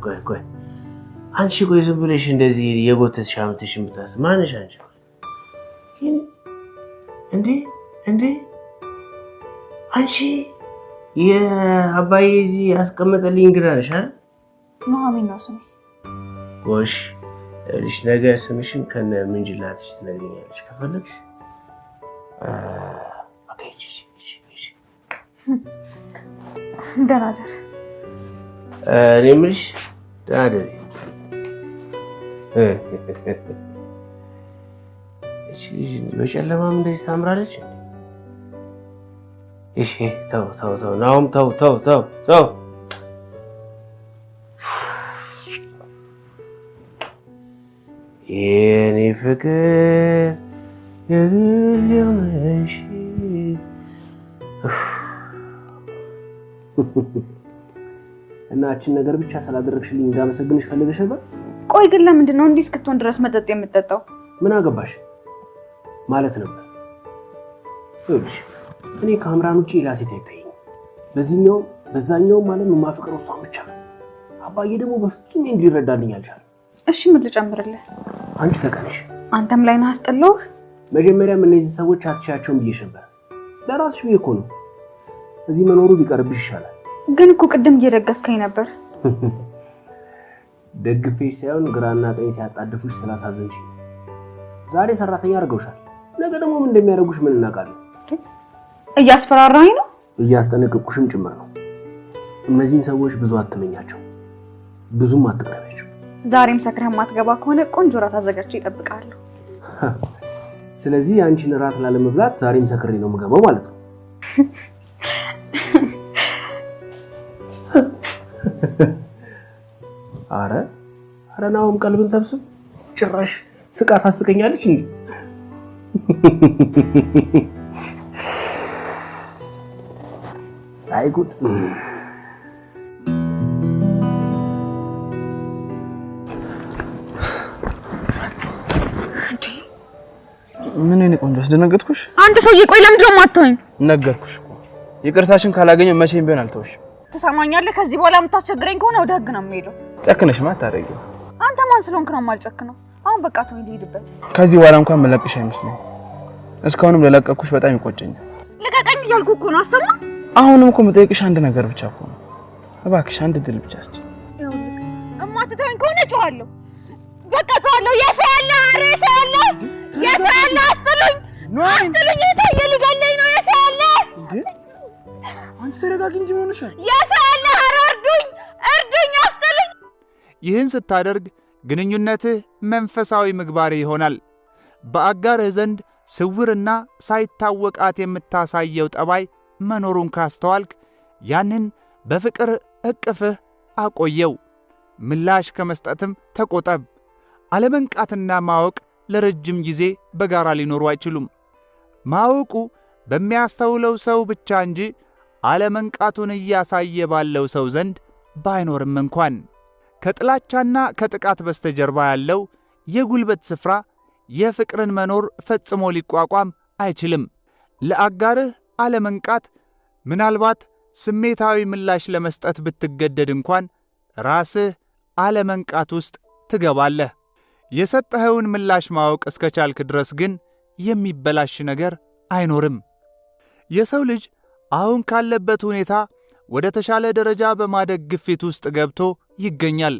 ቆይ አንቺ ቆይ ዝም ብለሽ እንደዚህ የጎተትሽ አምጥተሽን ብታስብ ማነሽ አንቺ? እንዴ አንቺ የአባዬ እዚህ ያስቀመጠልኝ እንግዳ ነሽ አይደል? ኑሐሚን ነው ስሜ። ጎሽ እሺ፣ ነገ ስምሽን ከነ ምንጅላትሽ ትነግሪኛለሽ ከፈለግሽ። እሺ ደህና ደር። እኔ የምልሽ ደህና ደሪ። እሺ በጨለማም እንደዚህ ታምራለች። እሺ ተው ናሁም ተው የኔ ፍቅር የልጅነሽ እናችን ነገር ብቻ ስላደረግሽልኝ እንዳመሰግንሽ ፈልገሽ ነበር። ቆይ ግን ለምንድን ነው እንዲህ እስክትሆን ድረስ መጠጥ የምትጠጣው? ምን አገባሽ ማለት ነበር። ይኸውልሽ እኔ ከአምራን ውጪ ሌላ ሴት አይታየኝም። በዛኛውም ማለት ነው የማፈቅረው እሷን ብቻ ነው። አባዬ ደግሞ በፍጹም እንዲረዳልኝ አልቻለም። እሺ ምን ልጨምርልህ? አንቺ ተቀነሽ። አንተም ላይ ነህ አስጠላው። መጀመሪያም እነዚህ ሰዎች አትሻቸውም ብዬሽ ነበር። ለራስሽ ብዬሽ እኮ ነው። እዚህ መኖሩ ቢቀርብሽ ይሻላል። ግን እኮ ቅድም እየደገፍከኝ ነበር። ደግፌሽ ሳይሆን ግራና ቀኝ ሲያጣድፉሽ ስላሳዘንሽ። ዛሬ ሰራተኛ አድርገውሻል። ነገ ደግሞ ምን እንደሚያደርጉሽ ምን እናውቃለን? እያስፈራራኝ ነው። እያስጠነቀቅኩሽም ጭምር ነው። እነዚህን ሰዎች ብዙ አትመኛቸው፣ ብዙም አትቅረቢያቸው። ዛሬም ሰክረህ ማትገባ ከሆነ ቆንጆ ራት አዘጋጅቼ እጠብቅሃለሁ። ስለዚህ አንቺን ራት ላለመብላት ዛሬም ሰክሬ ነው የምገባው ማለት ነው። አረ ናሁም ቀልብን ሰብስብ። ጭራሽ ስቃ ታስቀኛለች እንዴ? አይ ጉድ! ምን እኔ ቆንጆ አስደነገጥኩሽ? አንተ ሰውዬ ቆይ ለምንድን ነው የማትተወኝ? ነገርኩሽ እኮ ይቅርታሽን ካላገኘው መቼም ቢሆን አልተውሽም። ትሰማኛለህ? ከዚህ በኋላ የምታስቸግረኝ ከሆነ ወደ ህግ ነው የምሄደው። ጨክነሽ ማታረጊው። አንተ ማን ስለሆንክ ነው የማልጨክነው? አሁን በቃ ተወኝ ልሂድበት። ከዚህ በኋላ እንኳን መለቅሽ አይመስልም። እስካሁንም ለለቀቅኩሽ በጣም ይቆጨኛል። ልቀቀኝ እያልኩህ እኮ ነው። አሰማ። አሁንም እኮ የምጠይቅሽ አንድ ነገር ብቻ እኮ ነው። እባክሽ አንድ ድል ብቻ እስኪ። ይኸውልህ እማትተወኝ ከሆነ እጮሃለሁ። በቃ እጮሃለሁ። የሰለ አስጥሉኝ! የሰለ ሊገለኝ ነው። የሰለ አንቺ ተረጋጊ እንጂ ሆነሻል። የሰለ እርዱኝ! አስጥሉኝ! ይህን ስታደርግ ግንኙነትህ መንፈሳዊ ምግባር ይሆናል። በአጋርህ ዘንድ ስውርና ሳይታወቃት የምታሳየው ጠባይ መኖሩን ካስተዋልክ ያንን በፍቅር እቅፍህ አቆየው። ምላሽ ከመስጠትም ተቆጠብ። አለመንቃትና ማወቅ ለረጅም ጊዜ በጋራ ሊኖሩ አይችሉም። ማወቁ በሚያስተውለው ሰው ብቻ እንጂ አለመንቃቱን እያሳየ ባለው ሰው ዘንድ ባይኖርም እንኳን ከጥላቻና ከጥቃት በስተጀርባ ያለው የጉልበት ስፍራ የፍቅርን መኖር ፈጽሞ ሊቋቋም አይችልም። ለአጋርህ አለመንቃት ምናልባት ስሜታዊ ምላሽ ለመስጠት ብትገደድ እንኳን ራስህ አለመንቃት ውስጥ ትገባለህ። የሰጠኸውን ምላሽ ማወቅ እስከቻልክ ድረስ ግን የሚበላሽ ነገር አይኖርም። የሰው ልጅ አሁን ካለበት ሁኔታ ወደ ተሻለ ደረጃ በማደግ ግፊት ውስጥ ገብቶ ይገኛል።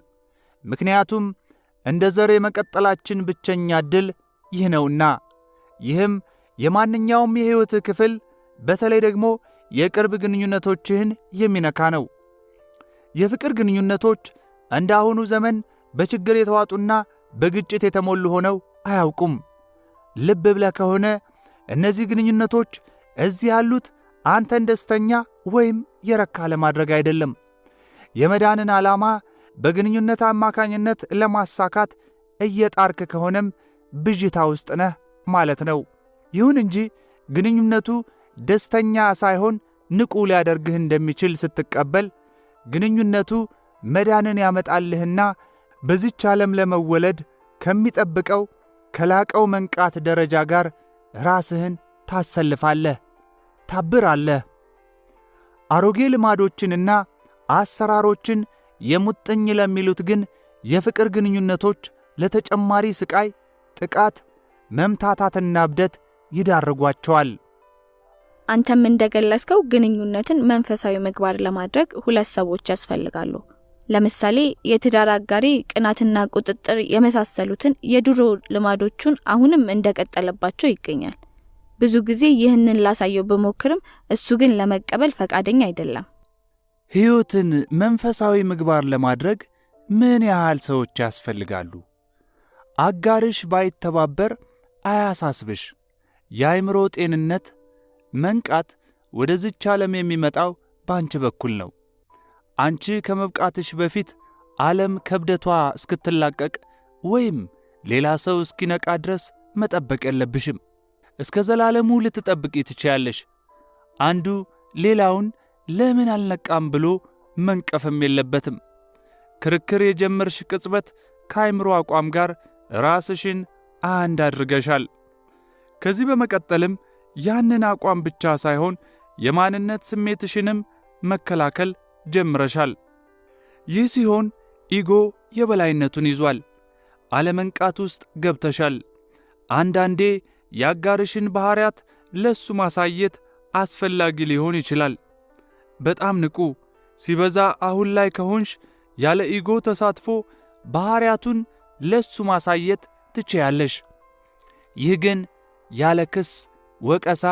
ምክንያቱም እንደ ዘር የመቀጠላችን ብቸኛ ዕድል ይህ ነውና። ይህም የማንኛውም የሕይወት ክፍል በተለይ ደግሞ የቅርብ ግንኙነቶችህን የሚነካ ነው። የፍቅር ግንኙነቶች እንደ አሁኑ ዘመን በችግር የተዋጡና በግጭት የተሞሉ ሆነው አያውቁም። ልብ ብለህ ከሆነ እነዚህ ግንኙነቶች እዚህ ያሉት አንተን ደስተኛ ወይም የረካ ለማድረግ አይደለም። የመዳንን ዓላማ በግንኙነት አማካኝነት ለማሳካት እየጣርክ ከሆነም ብዥታ ውስጥ ነህ ማለት ነው። ይሁን እንጂ ግንኙነቱ ደስተኛ ሳይሆን ንቁ ሊያደርግህ እንደሚችል ስትቀበል ግንኙነቱ መዳንን ያመጣልህና በዚች ዓለም ለመወለድ ከሚጠብቀው ከላቀው መንቃት ደረጃ ጋር ራስህን ታሰልፋለህ፣ ታብራለህ። አሮጌ ልማዶችንና አሰራሮችን የሙጥኝ ለሚሉት ግን የፍቅር ግንኙነቶች ለተጨማሪ ስቃይ፣ ጥቃት፣ መምታታትና እብደት ይዳርጓቸዋል። አንተም እንደገለጽከው ግንኙነትን መንፈሳዊ ምግባር ለማድረግ ሁለት ሰዎች ያስፈልጋሉ። ለምሳሌ የትዳር አጋሪ ቅናትና ቁጥጥር የመሳሰሉትን የድሮ ልማዶቹን አሁንም እንደቀጠለባቸው ይገኛል። ብዙ ጊዜ ይህንን ላሳየው በመሞክርም እሱ ግን ለመቀበል ፈቃደኛ አይደለም። ሕይወትን መንፈሳዊ ምግባር ለማድረግ ምን ያህል ሰዎች ያስፈልጋሉ? አጋርሽ ባይተባበር አያሳስብሽ። የአእምሮ ጤንነት መንቃት ወደዚች ዓለም የሚመጣው ባንቺ በኩል ነው። አንቺ ከመብቃትሽ በፊት ዓለም ከብደቷ እስክትላቀቅ ወይም ሌላ ሰው እስኪነቃ ድረስ መጠበቅ የለብሽም። እስከ ዘላለሙ ልትጠብቂ ትችያለሽ። አንዱ ሌላውን ለምን አልነቃም ብሎ መንቀፍም የለበትም። ክርክር የጀመርሽ ቅጽበት ከአእምሮ አቋም ጋር ራስሽን አንድ አድርገሻል። ከዚህ በመቀጠልም ያንን አቋም ብቻ ሳይሆን የማንነት ስሜትሽንም መከላከል ጀምረሻል። ይህ ሲሆን ኢጎ የበላይነቱን ይዟል። አለመንቃት ውስጥ ገብተሻል። አንዳንዴ ያጋርሽን ባህሪያት ለሱ ማሳየት አስፈላጊ ሊሆን ይችላል። በጣም ንቁ። ሲበዛ አሁን ላይ ከሆንሽ ያለ ኢጎ ተሳትፎ ባህሪያቱን ለሱ ማሳየት ትችያለሽ። ይህ ግን ያለ ክስ፣ ወቀሳ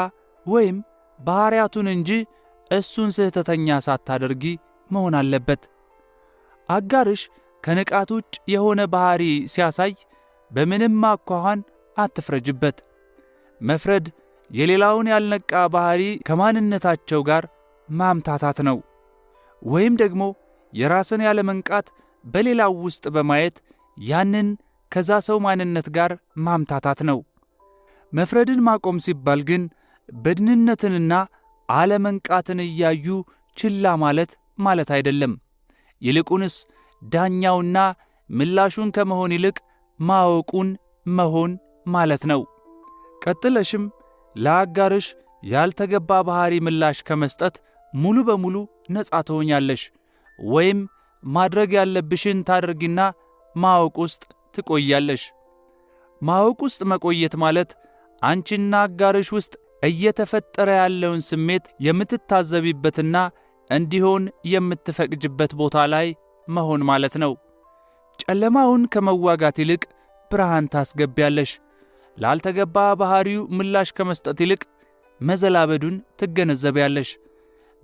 ወይም ባህሪያቱን እንጂ እሱን ስህተተኛ ሳታደርጊ መሆን አለበት። አጋርሽ ከንቃት ውጭ የሆነ ባህሪ ሲያሳይ በምንም አኳኋን አትፍረጅበት። መፍረድ የሌላውን ያልነቃ ባህሪ ከማንነታቸው ጋር ማምታታት ነው። ወይም ደግሞ የራስን ያለመንቃት በሌላው ውስጥ በማየት ያንን ከዛ ሰው ማንነት ጋር ማምታታት ነው። መፍረድን ማቆም ሲባል ግን በድንነትንና አለመንቃትን እያዩ ችላ ማለት አይደለም። ይልቁንስ ዳኛውና ምላሹን ከመሆን ይልቅ ማወቁን መሆን ማለት ነው። ቀጥለሽም ለአጋርሽ ያልተገባ ባህሪ ምላሽ ከመስጠት ሙሉ በሙሉ ነጻ ትሆኛለሽ። ወይም ማድረግ ያለብሽን ታደርጊና ማወቅ ውስጥ ትቆያለሽ። ማወቅ ውስጥ መቆየት ማለት አንቺና አጋርሽ ውስጥ እየተፈጠረ ያለውን ስሜት የምትታዘቢበትና እንዲሆን የምትፈቅጅበት ቦታ ላይ መሆን ማለት ነው። ጨለማውን ከመዋጋት ይልቅ ብርሃን ታስገቢያለሽ። ላልተገባ ባህሪው ምላሽ ከመስጠት ይልቅ መዘላበዱን ትገነዘቢያለሽ።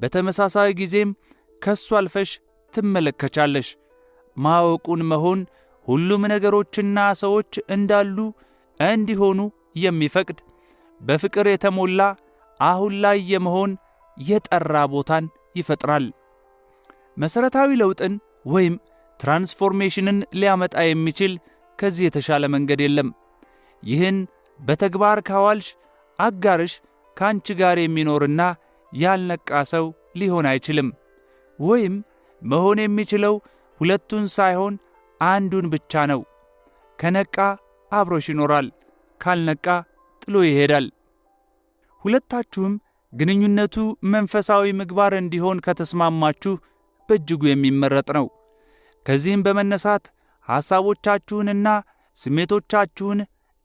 በተመሳሳይ ጊዜም ከሱ አልፈሽ ትመለከቻለሽ። ማወቁን መሆን ሁሉም ነገሮችና ሰዎች እንዳሉ እንዲሆኑ የሚፈቅድ በፍቅር የተሞላ አሁን ላይ የመሆን የጠራ ቦታን ይፈጥራል። መሰረታዊ ለውጥን ወይም ትራንስፎርሜሽንን ሊያመጣ የሚችል ከዚህ የተሻለ መንገድ የለም። ይህን በተግባር ካዋልሽ አጋርሽ ካንቺ ጋር የሚኖርና ያልነቃ ሰው ሊሆን አይችልም። ወይም መሆን የሚችለው ሁለቱን ሳይሆን አንዱን ብቻ ነው። ከነቃ አብሮሽ ይኖራል፣ ካልነቃ ጥሎ ይሄዳል። ሁለታችሁም ግንኙነቱ መንፈሳዊ ምግባር እንዲሆን ከተስማማችሁ በእጅጉ የሚመረጥ ነው። ከዚህም በመነሳት ሐሳቦቻችሁንና ስሜቶቻችሁን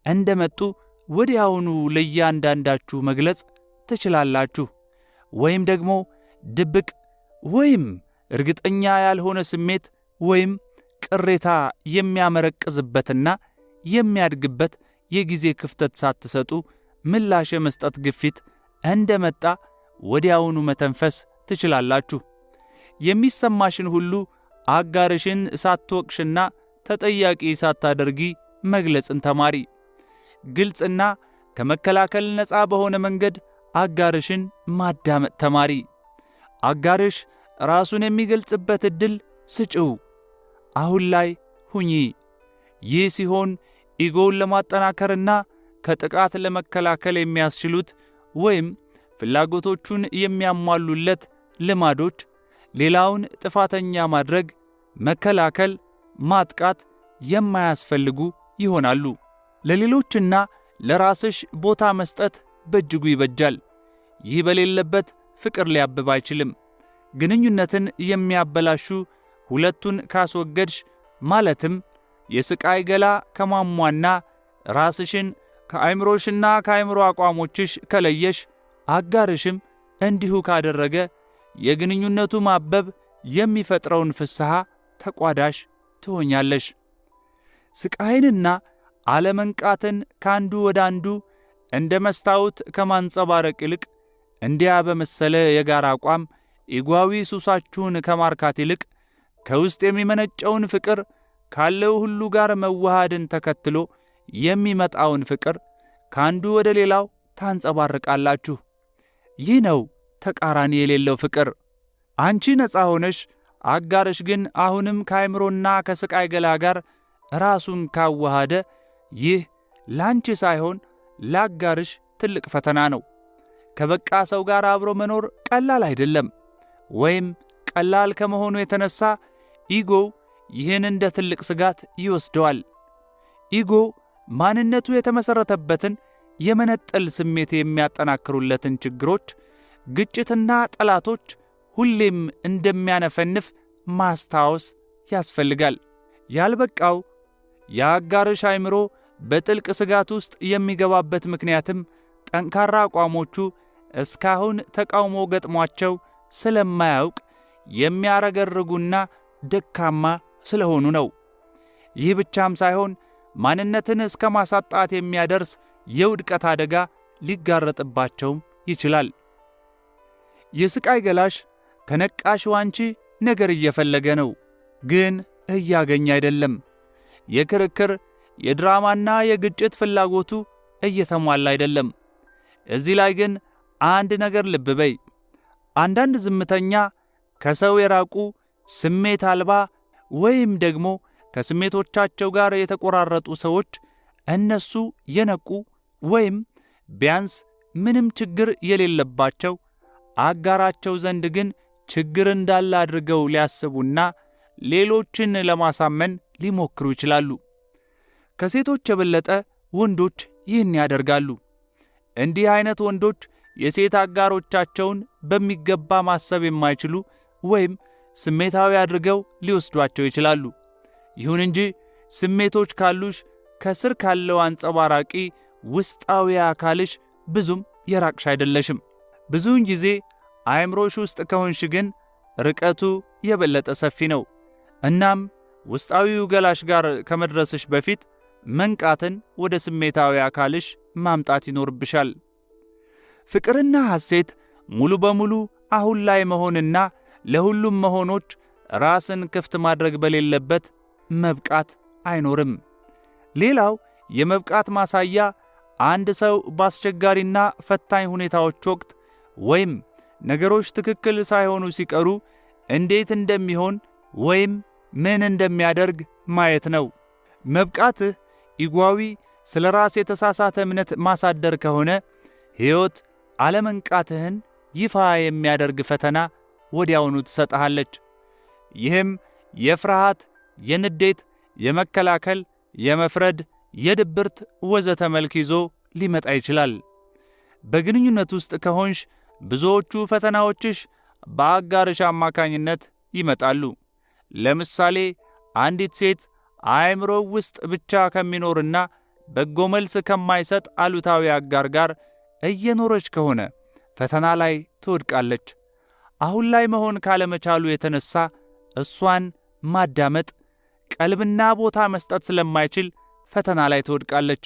እንደመጡ ወዲያውኑ ለእያንዳንዳችሁ መግለጽ ትችላላችሁ። ወይም ደግሞ ድብቅ ወይም እርግጠኛ ያልሆነ ስሜት ወይም ቅሬታ የሚያመረቅዝበትና የሚያድግበት የጊዜ ክፍተት ሳትሰጡ ምላሽ የመስጠት ግፊት እንደመጣ ወዲያውኑ መተንፈስ ትችላላችሁ። የሚሰማሽን ሁሉ አጋርሽን ሳትወቅሽና ተጠያቂ ሳታደርጊ መግለጽን ተማሪ። ግልጽና ከመከላከል ነፃ በሆነ መንገድ አጋርሽን ማዳመጥ ተማሪ። አጋርሽ ራሱን የሚገልጽበት ዕድል ስጪው። አሁን ላይ ሁኚ። ይህ ሲሆን ኢጎውን ለማጠናከርና ከጥቃት ለመከላከል የሚያስችሉት ወይም ፍላጎቶቹን የሚያሟሉለት ልማዶች ሌላውን ጥፋተኛ ማድረግ፣ መከላከል፣ ማጥቃት የማያስፈልጉ ይሆናሉ። ለሌሎችና ለራስሽ ቦታ መስጠት በእጅጉ ይበጃል። ይህ በሌለበት ፍቅር ሊያብብ አይችልም። ግንኙነትን የሚያበላሹ ሁለቱን ካስወገድሽ ማለትም የስቃይ ገላ ከሟሟና ራስሽን ከአእምሮሽና ከአእምሮ አቋሞችሽ ከለየሽ፣ አጋርሽም እንዲሁ ካደረገ የግንኙነቱ ማበብ የሚፈጥረውን ፍስሐ ተቋዳሽ ትሆኛለሽ። ስቃይንና አለመንቃትን ካንዱ ወደ አንዱ እንደ መስታወት ከማንጸባረቅ ይልቅ እንዲያ በመሰለ የጋራ አቋም ኢጓዊ ሱሳችሁን ከማርካት ይልቅ ከውስጥ የሚመነጨውን ፍቅር ካለው ሁሉ ጋር መዋሃድን ተከትሎ የሚመጣውን ፍቅር ካንዱ ወደ ሌላው ታንጸባርቃላችሁ። ይህ ነው ተቃራኒ የሌለው ፍቅር። አንቺ ነፃ ሆነሽ አጋርሽ ግን አሁንም ከአእምሮና ከስቃይ ገላ ጋር ራሱን ካዋሃደ ይህ ላንቺ ሳይሆን ላጋርሽ ትልቅ ፈተና ነው። ከበቃ ሰው ጋር አብሮ መኖር ቀላል አይደለም። ወይም ቀላል ከመሆኑ የተነሳ ኢጎው ይህን እንደ ትልቅ ስጋት ይወስደዋል። ኢጎ ማንነቱ የተመሰረተበትን የመነጠል ስሜት የሚያጠናክሩለትን ችግሮች፣ ግጭትና ጠላቶች ሁሌም እንደሚያነፈንፍ ማስታወስ ያስፈልጋል። ያልበቃው የአጋርሽ አእምሮ በጥልቅ ስጋት ውስጥ የሚገባበት ምክንያትም ጠንካራ አቋሞቹ እስካሁን ተቃውሞ ገጥሟቸው ስለማያውቅ የሚያረገርጉና ደካማ ስለሆኑ ነው። ይህ ብቻም ሳይሆን ማንነትን እስከ ማሳጣት የሚያደርስ የውድቀት አደጋ ሊጋረጥባቸውም ይችላል። የስቃይ ገላሽ ከነቃሽው አንቺ ነገር እየፈለገ ነው፣ ግን እያገኘ አይደለም። የክርክር የድራማና የግጭት ፍላጎቱ እየተሟላ አይደለም። እዚህ ላይ ግን አንድ ነገር ልብ በይ። አንዳንድ ዝምተኛ፣ ከሰው የራቁ፣ ስሜት አልባ ወይም ደግሞ ከስሜቶቻቸው ጋር የተቆራረጡ ሰዎች እነሱ የነቁ ወይም ቢያንስ ምንም ችግር የሌለባቸው አጋራቸው ዘንድ ግን ችግር እንዳለ አድርገው ሊያስቡና ሌሎችን ለማሳመን ሊሞክሩ ይችላሉ። ከሴቶች የበለጠ ወንዶች ይህን ያደርጋሉ። እንዲህ አይነት ወንዶች የሴት አጋሮቻቸውን በሚገባ ማሰብ የማይችሉ ወይም ስሜታዊ አድርገው ሊወስዷቸው ይችላሉ። ይሁን እንጂ ስሜቶች ካሉሽ ከስር ካለው አንጸባራቂ ውስጣዊ አካልሽ ብዙም የራቅሽ አይደለሽም። ብዙውን ጊዜ አእምሮሽ ውስጥ ከሆንሽ ግን ርቀቱ የበለጠ ሰፊ ነው። እናም ውስጣዊው ገላሽ ጋር ከመድረስሽ በፊት መንቃትን ወደ ስሜታዊ አካልሽ ማምጣት ይኖርብሻል። ፍቅርና ሐሴት ሙሉ በሙሉ አሁን ላይ መሆንና ለሁሉም መሆኖች ራስን ክፍት ማድረግ በሌለበት መብቃት አይኖርም። ሌላው የመብቃት ማሳያ አንድ ሰው በአስቸጋሪና ፈታኝ ሁኔታዎች ወቅት ወይም ነገሮች ትክክል ሳይሆኑ ሲቀሩ እንዴት እንደሚሆን ወይም ምን እንደሚያደርግ ማየት ነው። መብቃትህ ኢጓዊ ስለ ራስ የተሳሳተ እምነት ማሳደር ከሆነ ሕይወት አለመንቃትህን ይፋ የሚያደርግ ፈተና ወዲያውኑ ትሰጥሃለች። ይህም የፍርሃት፣ የንዴት፣ የመከላከል፣ የመፍረድ፣ የድብርት ወዘተ መልክ ይዞ ሊመጣ ይችላል። በግንኙነት ውስጥ ከሆንሽ ብዙዎቹ ፈተናዎችሽ በአጋርሽ አማካኝነት ይመጣሉ። ለምሳሌ አንዲት ሴት አእምሮ ውስጥ ብቻ ከሚኖርና በጎ መልስ ከማይሰጥ አሉታዊ አጋር ጋር እየኖረች ከሆነ ፈተና ላይ ትወድቃለች። አሁን ላይ መሆን ካለመቻሉ የተነሳ እሷን ማዳመጥ፣ ቀልብና ቦታ መስጠት ስለማይችል ፈተና ላይ ትወድቃለች።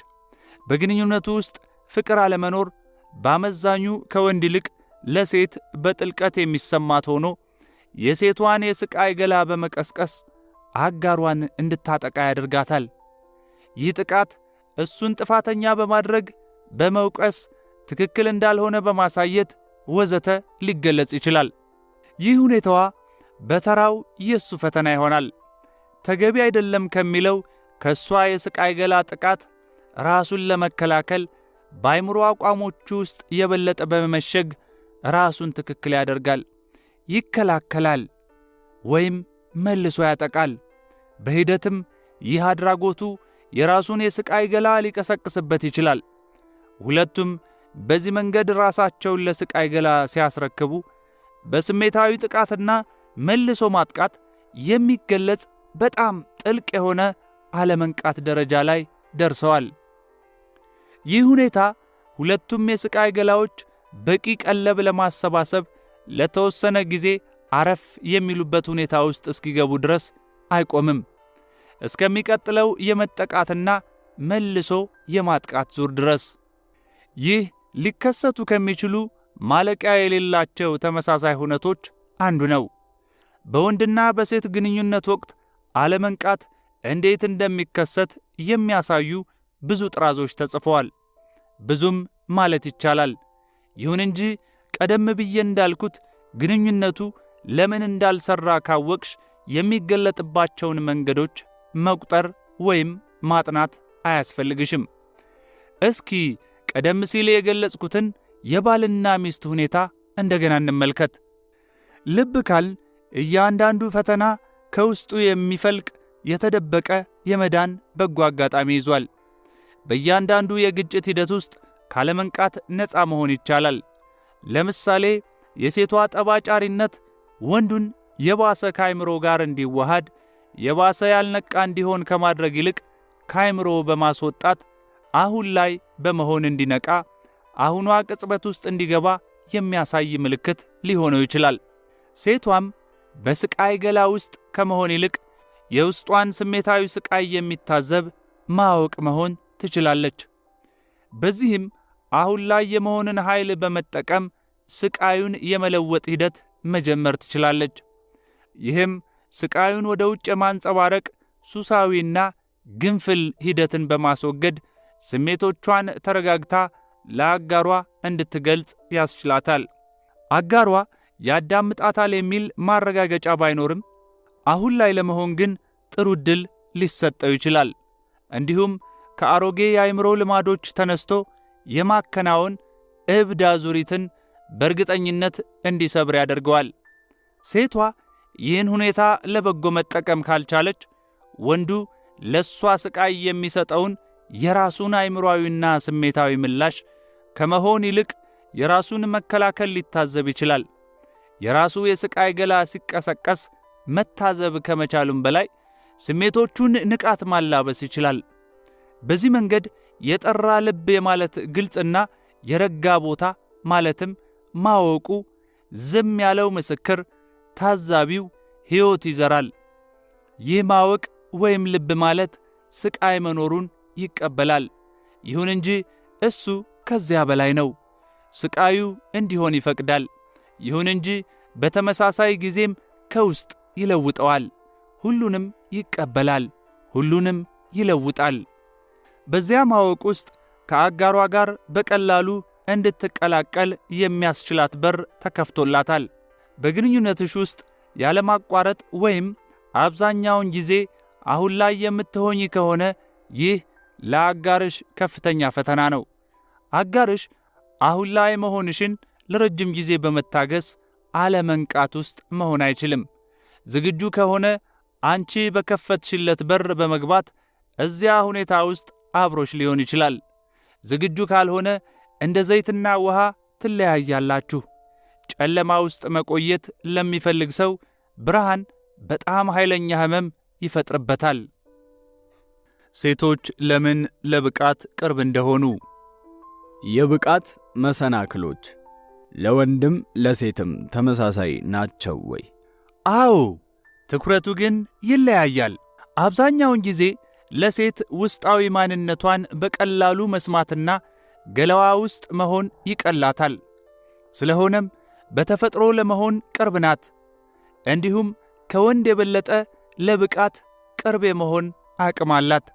በግንኙነቱ ውስጥ ፍቅር አለመኖር በአመዛኙ ከወንድ ይልቅ ለሴት በጥልቀት የሚሰማት ሆኖ የሴቷን የስቃይ ገላ በመቀስቀስ አጋሯን እንድታጠቃ ያደርጋታል። ይህ ጥቃት እሱን ጥፋተኛ በማድረግ በመውቀስ ትክክል እንዳልሆነ በማሳየት ወዘተ ሊገለጽ ይችላል። ይህ ሁኔታዋ በተራው የሱ ፈተና ይሆናል። ተገቢ አይደለም ከሚለው ከሷ የስቃይ ገላ ጥቃት ራሱን ለመከላከል በአእምሮ አቋሞቹ ውስጥ የበለጠ በመመሸግ ራሱን ትክክል ያደርጋል፣ ይከላከላል ወይም መልሶ ያጠቃል። በሂደትም ይህ አድራጎቱ የራሱን የስቃይ ገላ ሊቀሰቅስበት ይችላል። ሁለቱም በዚህ መንገድ ራሳቸውን ለስቃይ ገላ ሲያስረክቡ በስሜታዊ ጥቃትና መልሶ ማጥቃት የሚገለጽ በጣም ጥልቅ የሆነ አለመንቃት ደረጃ ላይ ደርሰዋል። ይህ ሁኔታ ሁለቱም የስቃይ ገላዎች በቂ ቀለብ ለማሰባሰብ ለተወሰነ ጊዜ አረፍ የሚሉበት ሁኔታ ውስጥ እስኪገቡ ድረስ አይቆምም። እስከሚቀጥለው የመጠቃትና መልሶ የማጥቃት ዙር ድረስ። ይህ ሊከሰቱ ከሚችሉ ማለቂያ የሌላቸው ተመሳሳይ ሁነቶች አንዱ ነው። በወንድና በሴት ግንኙነት ወቅት አለመንቃት እንዴት እንደሚከሰት የሚያሳዩ ብዙ ጥራዞች ተጽፈዋል። ብዙም ማለት ይቻላል። ይሁን እንጂ ቀደም ብዬ እንዳልኩት ግንኙነቱ ለምን እንዳልሰራ ካወቅሽ የሚገለጥባቸውን መንገዶች መቁጠር ወይም ማጥናት አያስፈልግሽም። እስኪ ቀደም ሲል የገለጽኩትን የባልና ሚስት ሁኔታ እንደገና እንመልከት። ልብ ካል እያንዳንዱ ፈተና ከውስጡ የሚፈልቅ የተደበቀ የመዳን በጎ አጋጣሚ ይዟል። በእያንዳንዱ የግጭት ሂደት ውስጥ ካለመንቃት ነፃ መሆን ይቻላል። ለምሳሌ የሴቷ ጠባጫሪነት ወንዱን የባሰ ከአይምሮ ጋር እንዲዋሃድ የባሰ ያልነቃ እንዲሆን ከማድረግ ይልቅ ከአይምሮ በማስወጣት አሁን ላይ በመሆን እንዲነቃ አሁኗ ቅጽበት ውስጥ እንዲገባ የሚያሳይ ምልክት ሊሆነው ይችላል። ሴቷም በስቃይ ገላ ውስጥ ከመሆን ይልቅ የውስጧን ስሜታዊ ስቃይ የሚታዘብ ማወቅ መሆን ትችላለች። በዚህም አሁን ላይ የመሆንን ኃይል በመጠቀም ስቃዩን የመለወጥ ሂደት መጀመር ትችላለች። ይህም ስቃዩን ወደ ውጭ የማንጸባረቅ ሱሳዊና ግንፍል ሂደትን በማስወገድ ስሜቶቿን ተረጋግታ ለአጋሯ እንድትገልጽ ያስችላታል። አጋሯ ያዳምጣታል የሚል ማረጋገጫ ባይኖርም አሁን ላይ ለመሆን ግን ጥሩ ዕድል ሊሰጠው ይችላል። እንዲሁም ከአሮጌ የአእምሮ ልማዶች ተነስቶ የማከናወን እብድ አዙሪትን በእርግጠኝነት እንዲሰብር ያደርገዋል። ሴቷ ይህን ሁኔታ ለበጎ መጠቀም ካልቻለች ወንዱ ለሷ ስቃይ የሚሰጠውን የራሱን አእምሮአዊና ስሜታዊ ምላሽ ከመሆን ይልቅ የራሱን መከላከል ሊታዘብ ይችላል። የራሱ የስቃይ ገላ ሲቀሰቀስ መታዘብ ከመቻሉም በላይ ስሜቶቹን ንቃት ማላበስ ይችላል። በዚህ መንገድ የጠራ ልብ የማለት ግልጽና የረጋ ቦታ ማለትም ማወቁ፣ ዝም ያለው ምስክር፣ ታዛቢው ሕይወት ይዘራል። ይህ ማወቅ ወይም ልብ ማለት ስቃይ መኖሩን ይቀበላል። ይሁን እንጂ እሱ ከዚያ በላይ ነው። ስቃዩ እንዲሆን ይፈቅዳል። ይሁን እንጂ በተመሳሳይ ጊዜም ከውስጥ ይለውጠዋል። ሁሉንም ይቀበላል፣ ሁሉንም ይለውጣል። በዚያ ማወቅ ውስጥ ከአጋሯ ጋር በቀላሉ እንድትቀላቀል የሚያስችላት በር ተከፍቶላታል። በግንኙነትሽ ውስጥ ያለማቋረጥ ወይም አብዛኛውን ጊዜ አሁን ላይ የምትሆኚ ከሆነ ይህ ለአጋርሽ ከፍተኛ ፈተና ነው። አጋርሽ አሁን ላይ መሆንሽን ለረጅም ጊዜ በመታገስ አለመንቃት ውስጥ መሆን አይችልም። ዝግጁ ከሆነ አንቺ በከፈትሽለት በር በመግባት እዚያ ሁኔታ ውስጥ አብሮሽ ሊሆን ይችላል። ዝግጁ ካልሆነ እንደ ዘይትና ውሃ ትለያያላችሁ። ጨለማ ውስጥ መቆየት ለሚፈልግ ሰው ብርሃን በጣም ኃይለኛ ሕመም ይፈጥርበታል። ሴቶች ለምን ለብቃት ቅርብ እንደሆኑ። የብቃት መሰናክሎች ለወንድም ለሴትም ተመሳሳይ ናቸው ወይ? አዎ፣ ትኩረቱ ግን ይለያያል። አብዛኛውን ጊዜ ለሴት ውስጣዊ ማንነቷን በቀላሉ መስማትና ገላዋ ውስጥ መሆን ይቀላታል። ስለሆነም በተፈጥሮ ለመሆን ቅርብ ናት። እንዲሁም ከወንድ የበለጠ ለብቃት ቅርብ የመሆን አቅም አላት።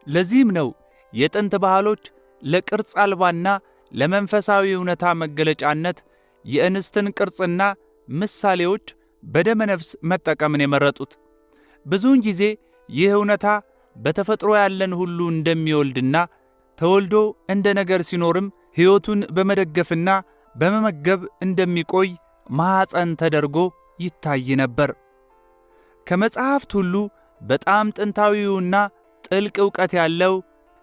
ለዚህም ነው የጥንት ባህሎች ለቅርጽ አልባና ለመንፈሳዊ እውነታ መገለጫነት የእንስትን ቅርጽና ምሳሌዎች በደመ ነፍስ መጠቀምን የመረጡት። ብዙውን ጊዜ ይህ እውነታ በተፈጥሮ ያለን ሁሉ እንደሚወልድና ተወልዶ እንደ ነገር ሲኖርም ሕይወቱን በመደገፍና በመመገብ እንደሚቆይ ማኅፀን ተደርጎ ይታይ ነበር። ከመጽሐፍት ሁሉ በጣም ጥንታዊውና ጥልቅ ዕውቀት ያለው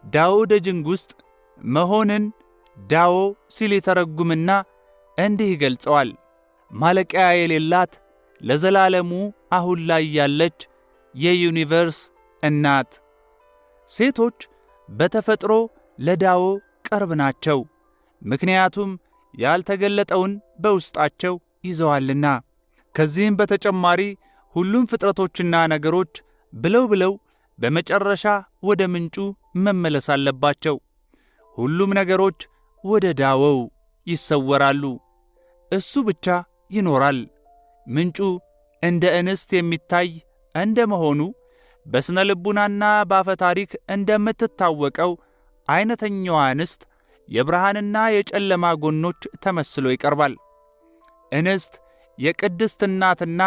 ዳኦ ደጅንግ ውስጥ መሆንን ዳኦ ሲል የተረጉምና እንዲህ ይገልጸዋል። ማለቂያ የሌላት ለዘላለሙ አሁን ላይ ያለች የዩኒቨርስ እናት። ሴቶች በተፈጥሮ ለዳዎ ቅርብ ናቸው፣ ምክንያቱም ያልተገለጠውን በውስጣቸው ይዘዋልና። ከዚህም በተጨማሪ ሁሉም ፍጥረቶችና ነገሮች ብለው በመጨረሻ ወደ ምንጩ መመለስ አለባቸው። ሁሉም ነገሮች ወደ ዳዎው ይሰወራሉ፣ እሱ ብቻ ይኖራል። ምንጩ እንደ እንስት የሚታይ እንደ መሆኑ በስነ ልቡናና በአፈ ታሪክ እንደምትታወቀው አይነተኛዋ እንስት የብርሃንና የጨለማ ጎኖች ተመስሎ ይቀርባል። እንስት የቅድስት እናትና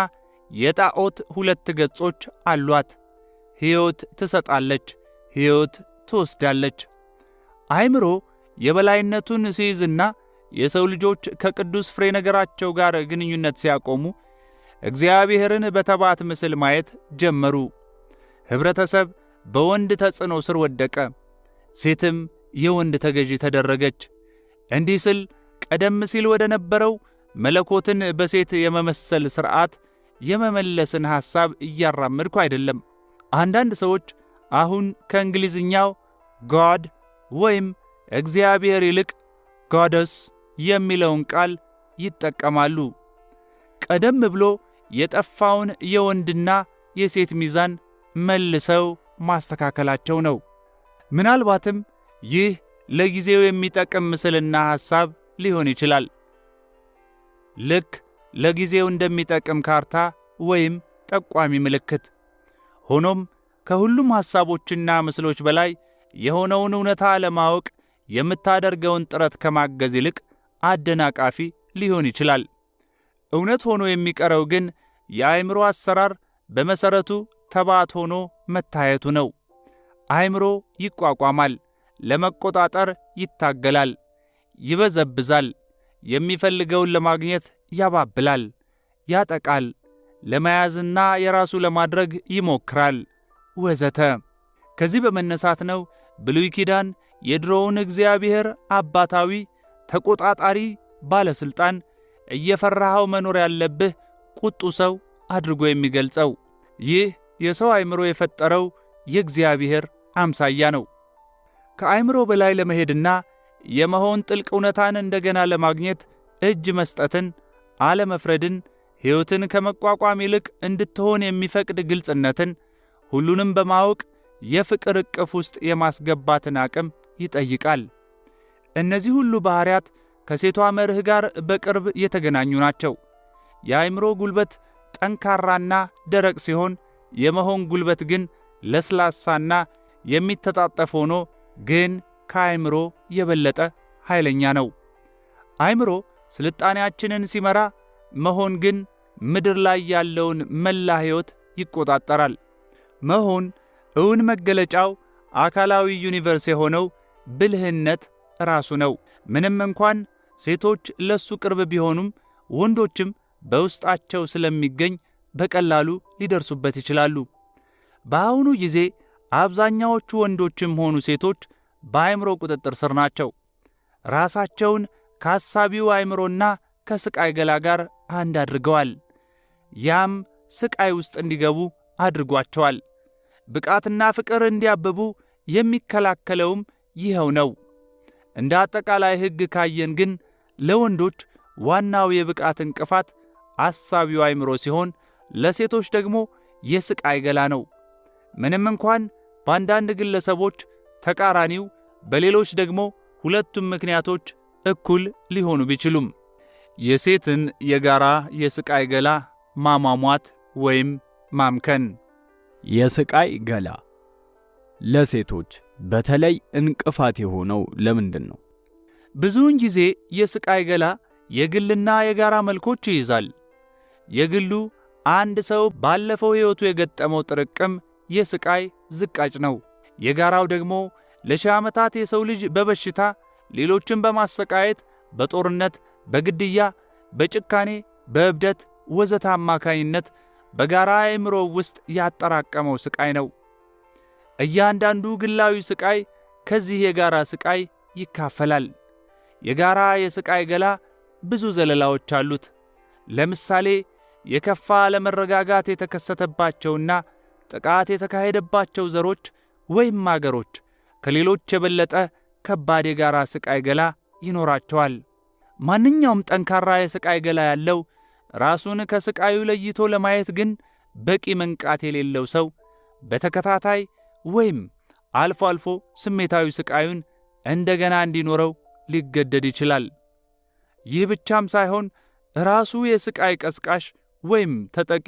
የጣዖት ሁለት ገጾች አሏት። ሕይወት ትሰጣለች፣ ሕይወት ትወስዳለች። አእምሮ የበላይነቱን ሲይዝና የሰው ልጆች ከቅዱስ ፍሬ ነገራቸው ጋር ግንኙነት ሲያቆሙ እግዚአብሔርን በተባት ምስል ማየት ጀመሩ። ኅብረተሰብ በወንድ ተጽዕኖ ስር ወደቀ፣ ሴትም የወንድ ተገዢ ተደረገች። እንዲህ ስል ቀደም ሲል ወደ ነበረው መለኮትን በሴት የመመሰል ሥርዓት የመመለስን ሐሳብ እያራመድኩ አይደለም። አንዳንድ ሰዎች አሁን ከእንግሊዝኛው ጋድ ወይም እግዚአብሔር ይልቅ ጋደስ የሚለውን ቃል ይጠቀማሉ። ቀደም ብሎ የጠፋውን የወንድና የሴት ሚዛን መልሰው ማስተካከላቸው ነው። ምናልባትም ይህ ለጊዜው የሚጠቅም ምስልና ሐሳብ ሊሆን ይችላል፣ ልክ ለጊዜው እንደሚጠቅም ካርታ ወይም ጠቋሚ ምልክት። ሆኖም ከሁሉም ሐሳቦችና ምስሎች በላይ የሆነውን እውነታ ለማወቅ የምታደርገውን ጥረት ከማገዝ ይልቅ አደናቃፊ ሊሆን ይችላል። እውነት ሆኖ የሚቀረው ግን የአእምሮ አሰራር በመሠረቱ ተባት ሆኖ መታየቱ ነው። አእምሮ ይቋቋማል፣ ለመቆጣጠር ይታገላል፣ ይበዘብዛል፣ የሚፈልገውን ለማግኘት ያባብላል፣ ያጠቃል፣ ለመያዝና የራሱ ለማድረግ ይሞክራል ወዘተ። ከዚህ በመነሳት ነው ብሉይ ኪዳን የድሮውን እግዚአብሔር አባታዊ ተቆጣጣሪ ባለሥልጣን እየፈራኸው መኖር ያለብህ ቁጡ ሰው አድርጎ የሚገልጸው። ይህ የሰው አእምሮ የፈጠረው የእግዚአብሔር አምሳያ ነው። ከአእምሮ በላይ ለመሄድና የመሆን ጥልቅ እውነታን እንደገና ለማግኘት እጅ መስጠትን፣ አለመፍረድን፣ ሕይወትን ከመቋቋም ይልቅ እንድትሆን የሚፈቅድ ግልጽነትን፣ ሁሉንም በማወቅ የፍቅር ዕቅፍ ውስጥ የማስገባትን አቅም ይጠይቃል። እነዚህ ሁሉ ባሕርያት ከሴቷ መርህ ጋር በቅርብ የተገናኙ ናቸው። የአእምሮ ጉልበት ጠንካራና ደረቅ ሲሆን፣ የመሆን ጉልበት ግን ለስላሳና የሚተጣጠፍ ሆኖ ግን ከአእምሮ የበለጠ ኃይለኛ ነው። አእምሮ ስልጣኔያችንን ሲመራ፣ መሆን ግን ምድር ላይ ያለውን መላ ሕይወት ይቆጣጠራል። መሆን እውን መገለጫው አካላዊ ዩኒቨርስ የሆነው ብልህነት ራሱ ነው። ምንም እንኳን ሴቶች ለሱ ቅርብ ቢሆኑም ወንዶችም በውስጣቸው ስለሚገኝ በቀላሉ ሊደርሱበት ይችላሉ። በአሁኑ ጊዜ አብዛኛዎቹ ወንዶችም ሆኑ ሴቶች በአእምሮ ቁጥጥር ስር ናቸው። ራሳቸውን ከሐሳቢው አእምሮና ከስቃይ ገላ ጋር አንድ አድርገዋል። ያም ስቃይ ውስጥ እንዲገቡ አድርጓቸዋል። ብቃትና ፍቅር እንዲያብቡ የሚከላከለውም ይኸው ነው። እንደ አጠቃላይ ሕግ ካየን ግን ለወንዶች ዋናው የብቃት እንቅፋት አሳቢው አእምሮ ሲሆን፣ ለሴቶች ደግሞ የስቃይ ገላ ነው። ምንም እንኳን በአንዳንድ ግለሰቦች ተቃራኒው፣ በሌሎች ደግሞ ሁለቱም ምክንያቶች እኩል ሊሆኑ ቢችሉም የሴትን የጋራ የስቃይ ገላ ማሟሟት ወይም ማምከን። የስቃይ ገላ ለሴቶች በተለይ እንቅፋት የሆነው ለምንድን ነው? ብዙውን ጊዜ የስቃይ ገላ የግልና የጋራ መልኮች ይይዛል። የግሉ አንድ ሰው ባለፈው ሕይወቱ የገጠመው ጥርቅም የስቃይ ዝቃጭ ነው። የጋራው ደግሞ ለሺህ ዓመታት የሰው ልጅ በበሽታ ሌሎችን በማሰቃየት በጦርነት፣ በግድያ፣ በጭካኔ፣ በእብደት ወዘተ አማካይነት በጋራ አእምሮ ውስጥ ያጠራቀመው ስቃይ ነው። እያንዳንዱ ግላዊ ስቃይ ከዚህ የጋራ ስቃይ ይካፈላል። የጋራ የስቃይ ገላ ብዙ ዘለላዎች አሉት። ለምሳሌ የከፋ አለመረጋጋት የተከሰተባቸውና ጥቃት የተካሄደባቸው ዘሮች ወይም አገሮች ከሌሎች የበለጠ ከባድ የጋራ ስቃይ ገላ ይኖራቸዋል። ማንኛውም ጠንካራ የስቃይ ገላ ያለው ራሱን ከስቃዩ ለይቶ ለማየት ግን በቂ መንቃት የሌለው ሰው በተከታታይ ወይም አልፎ አልፎ ስሜታዊ ስቃዩን እንደገና እንዲኖረው ሊገደድ ይችላል። ይህ ብቻም ሳይሆን ራሱ የስቃይ ቀስቃሽ ወይም ተጠቂ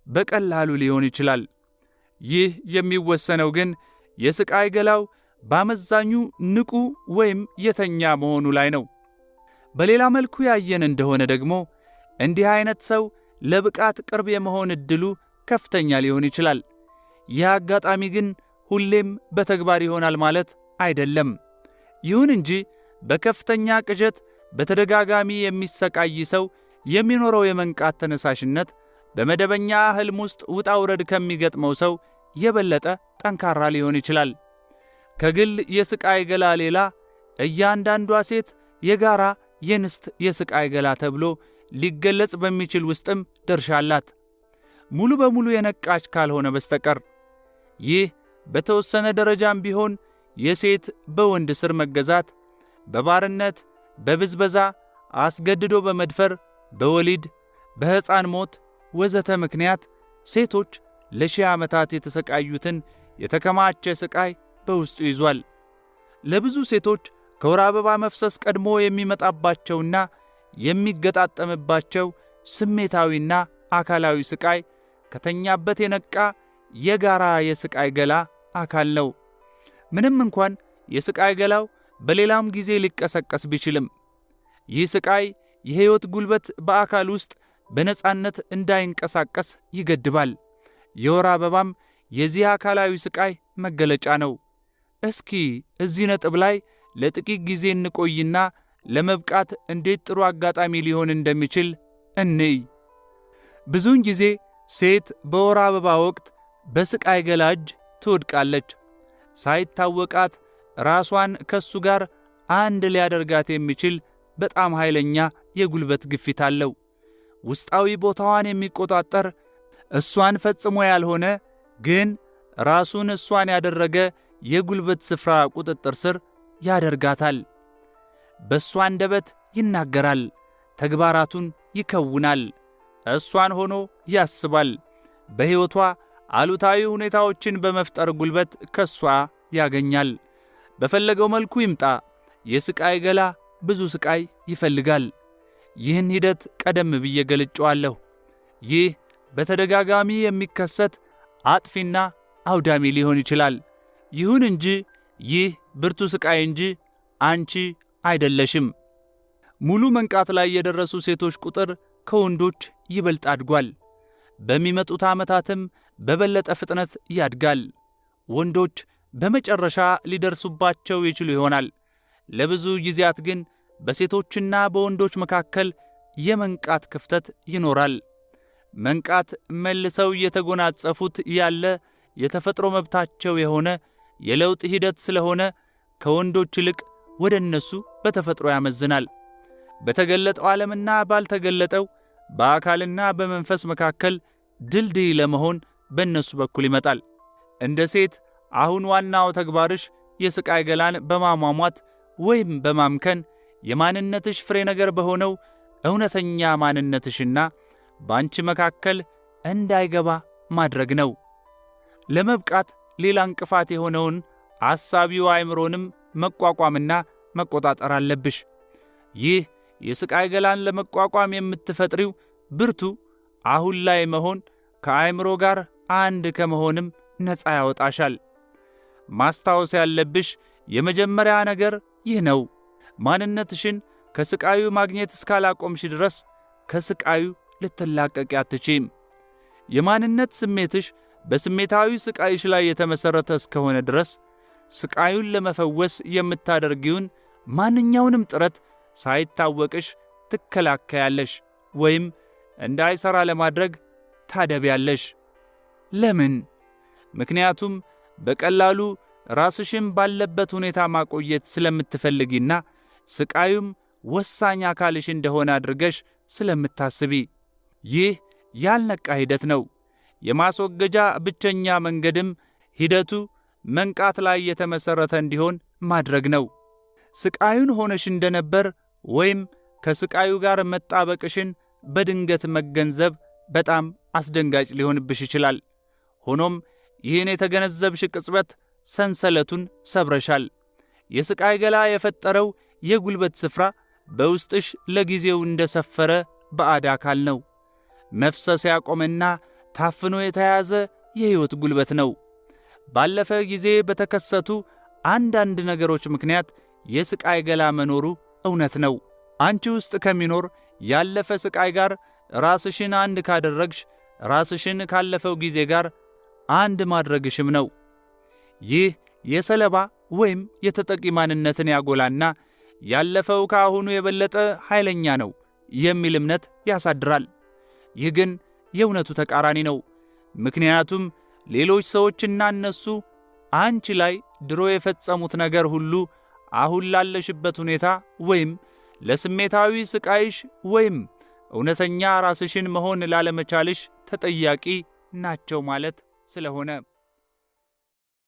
በቀላሉ ሊሆን ይችላል። ይህ የሚወሰነው ግን የስቃይ ገላው በአመዛኙ ንቁ ወይም የተኛ መሆኑ ላይ ነው። በሌላ መልኩ ያየን እንደሆነ ደግሞ እንዲህ አይነት ሰው ለብቃት ቅርብ የመሆን ዕድሉ ከፍተኛ ሊሆን ይችላል። ይህ አጋጣሚ ግን ሁሌም በተግባር ይሆናል ማለት አይደለም። ይሁን እንጂ በከፍተኛ ቅዠት በተደጋጋሚ የሚሰቃይ ሰው የሚኖረው የመንቃት ተነሳሽነት በመደበኛ ሕልም ውስጥ ውጣ ውረድ ከሚገጥመው ሰው የበለጠ ጠንካራ ሊሆን ይችላል። ከግል የስቃይ ገላ ሌላ እያንዳንዷ ሴት የጋራ የንስት የስቃይ ገላ ተብሎ ሊገለጽ በሚችል ውስጥም ድርሻ አላት፣ ሙሉ በሙሉ የነቃች ካልሆነ በስተቀር። ይህ በተወሰነ ደረጃም ቢሆን የሴት በወንድ ስር መገዛት፣ በባርነት፣ በብዝበዛ፣ አስገድዶ በመድፈር፣ በወሊድ፣ በሕፃን ሞት ወዘተ ምክንያት ሴቶች ለሺህ ዓመታት የተሰቃዩትን የተከማቸ ስቃይ በውስጡ ይዟል። ለብዙ ሴቶች ከወር አበባ መፍሰስ ቀድሞ የሚመጣባቸውና የሚገጣጠምባቸው ስሜታዊና አካላዊ ስቃይ ከተኛበት የነቃ የጋራ የስቃይ ገላ አካል ነው። ምንም እንኳን የስቃይ ገላው በሌላም ጊዜ ሊቀሰቀስ ቢችልም ይህ ስቃይ የሕይወት ጉልበት በአካል ውስጥ በነጻነት እንዳይንቀሳቀስ ይገድባል። የወር አበባም የዚህ አካላዊ ስቃይ መገለጫ ነው። እስኪ እዚህ ነጥብ ላይ ለጥቂት ጊዜ እንቆይና ለመብቃት እንዴት ጥሩ አጋጣሚ ሊሆን እንደሚችል እንይ። ብዙውን ጊዜ ሴት በወር አበባ ወቅት በስቃይ ገላ እጅ ትወድቃለች። ሳይታወቃት ራሷን ከሱ ጋር አንድ ሊያደርጋት የሚችል በጣም ኃይለኛ የጉልበት ግፊት አለው። ውስጣዊ ቦታዋን የሚቆጣጠር እሷን ፈጽሞ ያልሆነ ግን ራሱን እሷን ያደረገ የጉልበት ስፍራ ቁጥጥር ስር ያደርጋታል። በእሷ አንደበት ይናገራል፣ ተግባራቱን ይከውናል፣ እሷን ሆኖ ያስባል። በሕይወቷ አሉታዊ ሁኔታዎችን በመፍጠር ጉልበት ከሷ ያገኛል። በፈለገው መልኩ ይምጣ፣ የስቃይ ገላ ብዙ ስቃይ ይፈልጋል። ይህን ሂደት ቀደም ብዬ ገልጬዋለሁ። ይህ በተደጋጋሚ የሚከሰት አጥፊና አውዳሚ ሊሆን ይችላል። ይሁን እንጂ ይህ ብርቱ ስቃይ እንጂ አንቺ አይደለሽም። ሙሉ መንቃት ላይ የደረሱ ሴቶች ቁጥር ከወንዶች ይበልጥ አድጓል። በሚመጡት ዓመታትም በበለጠ ፍጥነት ያድጋል። ወንዶች በመጨረሻ ሊደርሱባቸው ይችሉ ይሆናል። ለብዙ ጊዜያት ግን በሴቶችና በወንዶች መካከል የመንቃት ክፍተት ይኖራል። መንቃት መልሰው እየተጎናጸፉት ያለ የተፈጥሮ መብታቸው የሆነ የለውጥ ሂደት ስለሆነ ከወንዶች ይልቅ ወደ እነሱ በተፈጥሮ ያመዝናል። በተገለጠው ዓለምና ባልተገለጠው በአካልና በመንፈስ መካከል ድልድይ ለመሆን በእነሱ በኩል ይመጣል። እንደ ሴት አሁን ዋናው ተግባርሽ የስቃይ ገላን በማሟሟት ወይም በማምከን የማንነትሽ ፍሬ ነገር በሆነው እውነተኛ ማንነትሽና በአንቺ መካከል እንዳይገባ ማድረግ ነው። ለመብቃት ሌላ እንቅፋት የሆነውን አሳቢው አእምሮንም መቋቋምና መቆጣጠር አለብሽ። ይህ የስቃይ ገላን ለመቋቋም የምትፈጥሪው ብርቱ አሁን ላይ መሆን ከአእምሮ ጋር አንድ ከመሆንም ነፃ ያወጣሻል። ማስታወስ ያለብሽ የመጀመሪያ ነገር ይህ ነው። ማንነትሽን ከስቃዩ ማግኘት እስካላቆምሽ ድረስ ከስቃዩ ልትላቀቂ አትችይም። የማንነት ስሜትሽ በስሜታዊ ስቃይሽ ላይ የተመሠረተ እስከሆነ ድረስ ስቃዩን ለመፈወስ የምታደርጊውን ማንኛውንም ጥረት ሳይታወቅሽ ትከላከያለሽ ወይም እንዳይሠራ ለማድረግ ታደቢያለሽ። ለምን? ምክንያቱም በቀላሉ ራስሽን ባለበት ሁኔታ ማቆየት ስለምትፈልጊና ስቃዩም ወሳኝ አካልሽ እንደሆነ አድርገሽ ስለምታስቢ። ይህ ያልነቃ ሂደት ነው። የማስወገጃ ብቸኛ መንገድም ሂደቱ መንቃት ላይ የተመሰረተ እንዲሆን ማድረግ ነው። ስቃዩን ሆነሽ እንደነበር ወይም ከስቃዩ ጋር መጣበቅሽን በድንገት መገንዘብ በጣም አስደንጋጭ ሊሆንብሽ ይችላል። ሆኖም ይህን የተገነዘብሽ ቅጽበት ሰንሰለቱን ሰብረሻል። የስቃይ ገላ የፈጠረው የጉልበት ስፍራ በውስጥሽ ለጊዜው እንደሰፈረ ባዕድ አካል ነው። መፍሰስ ያቆመና ታፍኖ የተያዘ የሕይወት ጉልበት ነው። ባለፈ ጊዜ በተከሰቱ አንዳንድ ነገሮች ምክንያት የስቃይ ገላ መኖሩ እውነት ነው። አንቺ ውስጥ ከሚኖር ያለፈ ስቃይ ጋር ራስሽን አንድ ካደረግሽ ራስሽን ካለፈው ጊዜ ጋር አንድ ማድረግሽም ነው። ይህ የሰለባ ወይም የተጠቂ ማንነትን ያጎላና ያለፈው ከአሁኑ የበለጠ ኃይለኛ ነው የሚል እምነት ያሳድራል። ይህ ግን የእውነቱ ተቃራኒ ነው። ምክንያቱም ሌሎች ሰዎችና እነሱ አንቺ ላይ ድሮ የፈጸሙት ነገር ሁሉ አሁን ላለሽበት ሁኔታ ወይም ለስሜታዊ ስቃይሽ ወይም እውነተኛ ራስሽን መሆን ላለመቻልሽ ተጠያቂ ናቸው ማለት ስለሆነ